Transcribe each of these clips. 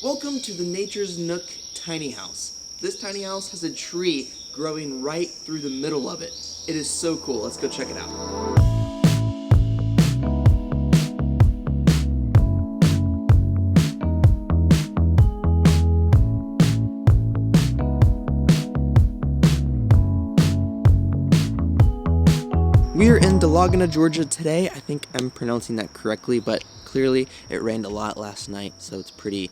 Welcome to the Nature's Nook tiny house. This tiny house has a tree growing right through the middle of it. It is so cool. Let's go check it out. We are in Delagana, Georgia today. I think I'm pronouncing that correctly, but clearly it rained a lot last night, so it's pretty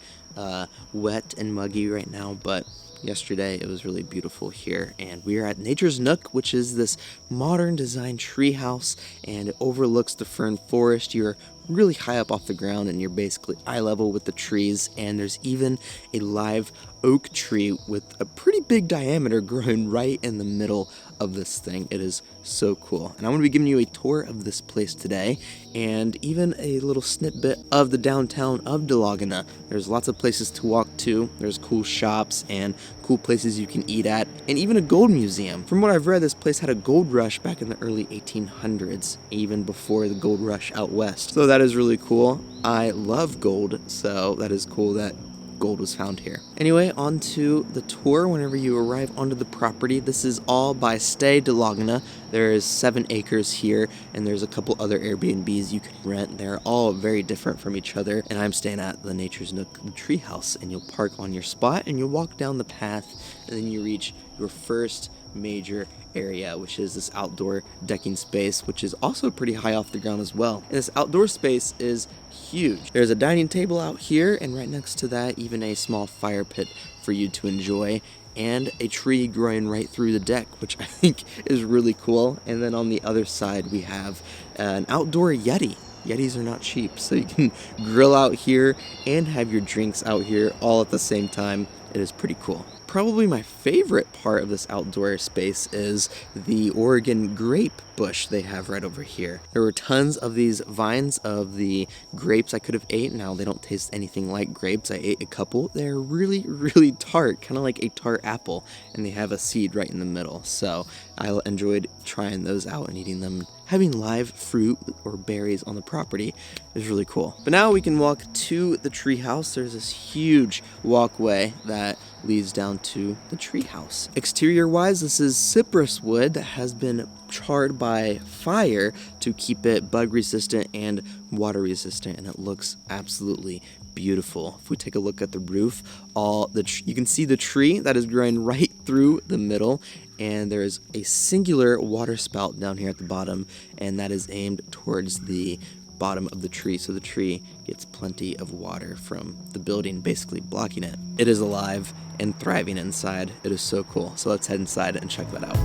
wet and muggy right now, but yesterday it was really beautiful here. And we are at Nature's Nook, which is this modern design tree house, and it overlooks the fern forest. You're really high up off the ground and you're basically eye level with the trees, and there's even a live oak tree with a pretty big diameter growing right in the middle of this thing. It is so cool. And I'm going to be giving you a tour of this place today and even a little snippet of the downtown of Delagana. There's lots of places to walk to. There's cool shops and cool places you can eat at, and even a gold museum. From what I've read, this place had a gold rush back in the early 1800s, even before the gold rush out west. So that is really cool. I love gold, so that is cool that gold was found here. Anyway, on to the tour. Whenever you arrive onto the property, this is all by Stay Delagana. There is 7 acres here, and there's a couple other Airbnbs you can rent. They're all very different from each other, and I'm staying at the Nature's Nook treehouse. And you'll park on your spot, and you'll walk down the path, and then you reach your first major area, which is this outdoor decking space, which is also pretty high off the ground as well. And this outdoor space is huge. There's a dining table out here, and right next to that, even a small fire pit for you to enjoy, and a tree growing right through the deck, which I think is really cool. And then on the other side, we have an outdoor Yeti. Yetis are not cheap, so you can grill out here and have your drinks out here all at the same time. It is pretty cool. Probably my favorite part of this outdoor space is the Oregon grape bush they have right over here. There were tons of these vines of the grapes I could have ate. Now they don't taste anything like grapes. I ate a couple. They're really, really tart, kind of like a tart apple, and they have a seed right in the middle. So I enjoyed trying those out and eating them. Having live fruit or berries on the property is really cool. But now we can walk to the treehouse. There's this huge walkway that leads down to the treehouse. Exterior wise, this is cypress wood that has been charred by fire to keep it bug resistant and water resistant, and it looks absolutely beautiful. If we take a look at the roof, you can see the tree that is growing right through the middle, and there is a singular water spout down here at the bottom, and that is aimed towards the bottom of the tree, so the tree gets plenty of water from the building basically blocking it. It is alive and thriving inside. It is so cool. So let's head inside and check that out.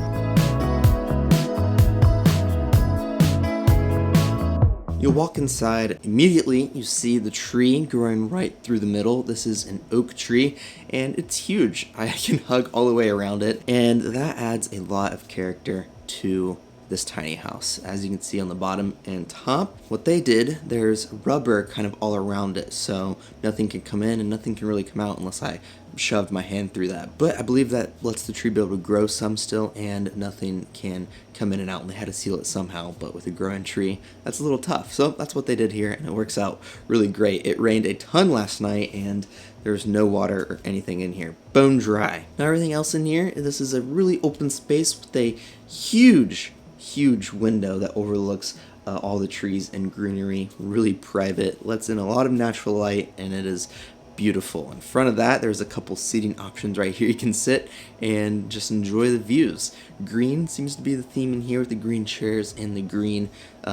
You'll walk inside, immediately you see the tree growing right through the middle. This is an oak tree, and it's huge. I can hug all the way around it, and that adds a lot of character to this tiny house. As you can see on the bottom and top, what they did, there's rubber kind of all around it, so nothing can come in and nothing can really come out unless I shoved my hand through that. But I believe that lets the tree be able to grow some still, and nothing can come in and out, and they had to seal it somehow. But with a growing tree, that's a little tough. So that's what they did here, and it works out really great. It rained a ton last night, and there's no water or anything in here. Bone dry. Now everything else in here, this is a really open space with a huge window that overlooks all the trees and greenery. Really private, lets in a lot of natural light, and it is beautiful. In front of that, there's a couple seating options right here. You can sit and just enjoy the views. Green seems to be the theme in here, with the green chairs and the green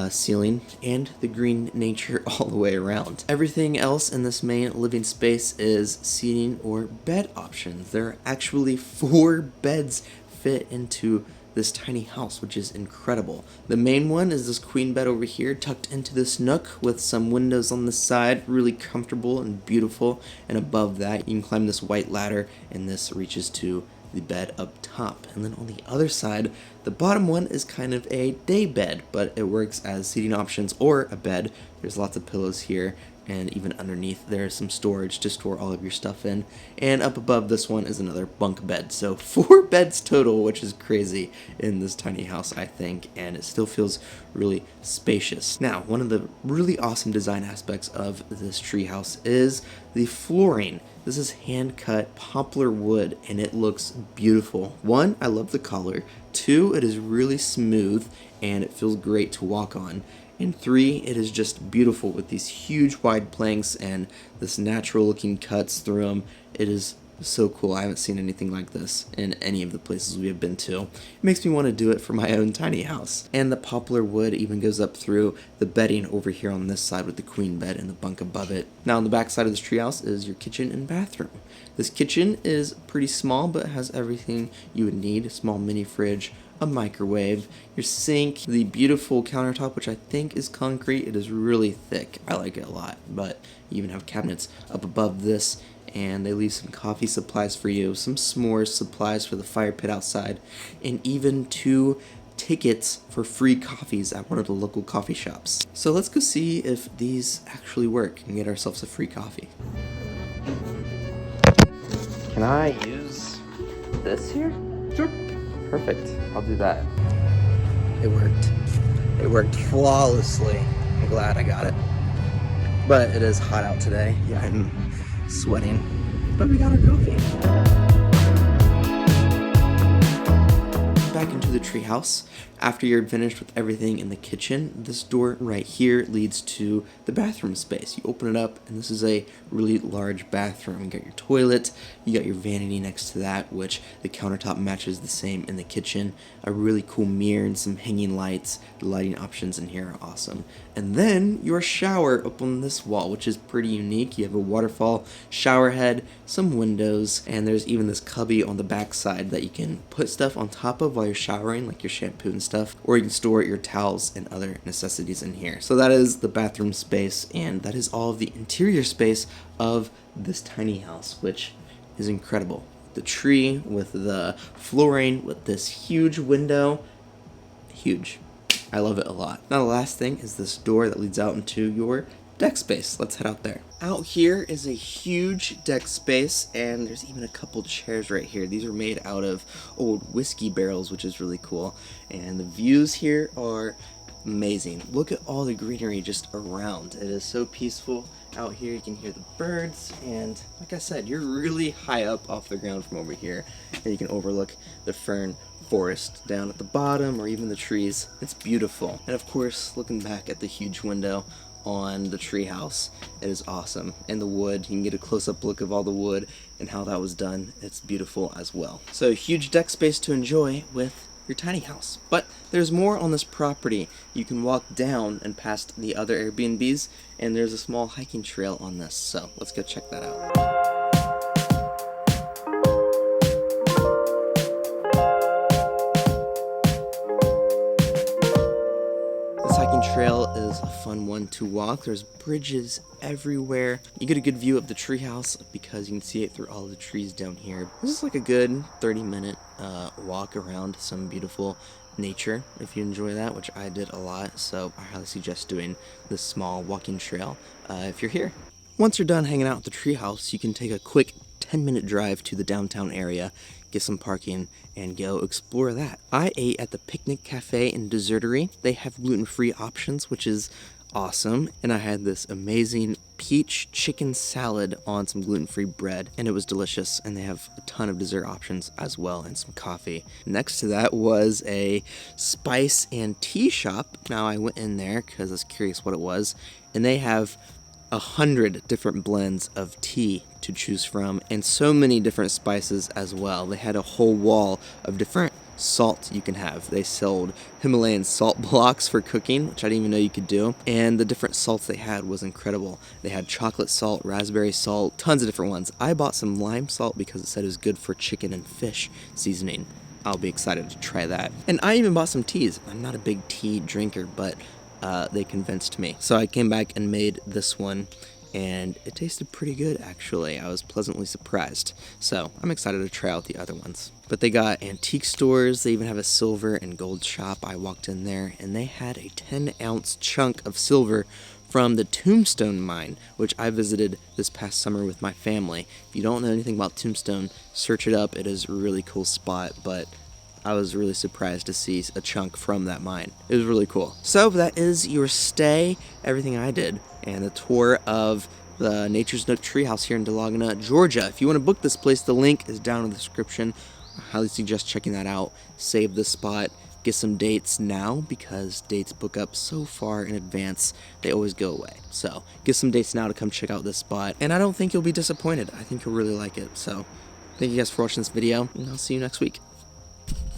ceiling and the green nature all the way around. Everything else in this main living space is seating or bed options. There are actually 4 beds fit into this tiny house, which is incredible. The main one is this queen bed over here, tucked into this nook with some windows on the side, really comfortable and beautiful. And above that, you can climb this white ladder, and this reaches to the bed up top. And then on the other side, the bottom one is kind of a day bed, but it works as seating options or a bed. There's lots of pillows here, and even underneath there's some storage to store all of your stuff in. And up above this one is another bunk bed. So 4 beds total, which is crazy in this tiny house, I think, and it still feels really spacious. Now, one of the really awesome design aspects of this treehouse is the flooring. This is hand-cut poplar wood, and it looks beautiful. 1, I love the color. 2, it is really smooth, and it feels great to walk on. And 3, it is just beautiful with these huge wide planks and this natural looking cuts through them. It is so cool. I haven't seen anything like this in any of the places we have been to. It makes me want to do it for my own tiny house. And the poplar wood even goes up through the bedding over here on this side with the queen bed and the bunk above it. Now on the back side of this treehouse is your kitchen and bathroom. This kitchen is pretty small but has everything you would need. A small mini fridge, a microwave, your sink, the beautiful countertop, which I think is concrete. It is really thick. I like it a lot. But you even have cabinets up above this, and they leave some coffee supplies for you, some s'mores supplies for the fire pit outside, and even 2 tickets for free coffees at one of the local coffee shops. So let's go see if these actually work and get ourselves a free coffee. Can I use this here? Sure. Perfect. I'll do that. It worked. It worked flawlessly. I'm glad I got it. But it is hot out today. Yeah, I'm sweating. But we got our coffee. Back into the treehouse. After you're finished with everything in the kitchen, this door right here leads to the bathroom space. You open it up, and this is a really large bathroom. You got your toilet, you got your vanity next to that, which the countertop matches the same in the kitchen. A really cool mirror and some hanging lights. The lighting options in here are awesome. And then your shower up on this wall, which is pretty unique. You have a waterfall shower head, some windows, and there's even this cubby on the back side that you can put stuff on top of while you're showering, like your shampoo and stuff, or you can store your towels and other necessities in here. So that is the bathroom space, and that is all of the interior space of this tiny house, which is incredible. The tree with the flooring with this huge window, huge. I love it a lot. Now the last thing is this door that leads out into your deck space. Let's head out there. Out here is a huge deck space, and there's even a couple chairs right here. These are made out of old whiskey barrels, which is really cool. And the views here are amazing. Look at all the greenery just around. It is so peaceful. Out here you can hear the birds, and like I said, you're really high up off the ground from over here, and you can overlook the fern forest down at the bottom, or even the trees. It's beautiful. And of course, looking back at the huge window on the treehouse, it is awesome. And the wood, you can get a close-up look of all the wood and how that was done. It's beautiful as well. So huge deck space to enjoy with your tiny house. But there's more on this property. You can walk down and past the other Airbnbs, and there's a small hiking trail on this. So let's go check that out. Trail is a fun one to walk. There's bridges everywhere. You get a good view of the treehouse because you can see it through all the trees down here. This is like a good 30-minute walk around some beautiful nature if you enjoy that, which I did a lot. So I highly suggest doing this small walking trail if you're here. Once you're done hanging out at the treehouse, you can take a quick 10-minute drive to the downtown area, get some parking, and go explore that. I ate at the Picnic Cafe and Dessertery. They have gluten-free options, which is awesome. And I had this amazing peach chicken salad on some gluten-free bread, and it was delicious. And they have a ton of dessert options as well, and some coffee. Next to that was a spice and tea shop. Now I went in there because I was curious what it was, and they have 100 different blends of tea to choose from, and so many different spices as well. They had a whole wall of different salt you can have. They sold Himalayan salt blocks for cooking, which I didn't even know you could do, and the different salts they had was incredible. They had chocolate salt, raspberry salt, tons of different ones. I bought some lime salt because it said it was good for chicken and fish seasoning. I'll be excited to try that. And I even bought some teas. I'm not a big tea drinker, but they convinced me. So I came back and made this one, and it tasted pretty good actually. I was pleasantly surprised. So I'm excited to try out the other ones. But they got antique stores, they even have a silver and gold shop. I walked in there and they had a 10-ounce chunk of silver from the Tombstone mine, which I visited this past summer with my family. If you don't know anything about Tombstone, search it up. It is a really cool spot, but I was really surprised to see a chunk from that mine. It was really cool. So that is your stay, everything I did, and the tour of the Nature's Nook treehouse here in Delagna, Georgia. If you want to book this place, the link is down in the description. I highly suggest checking that out. Save the spot. Get some dates now, because dates book up so far in advance, they always go away. So get some dates now to come check out this spot, and I don't think you'll be disappointed. I think you'll really like it. So thank you guys for watching this video, and I'll see you next week.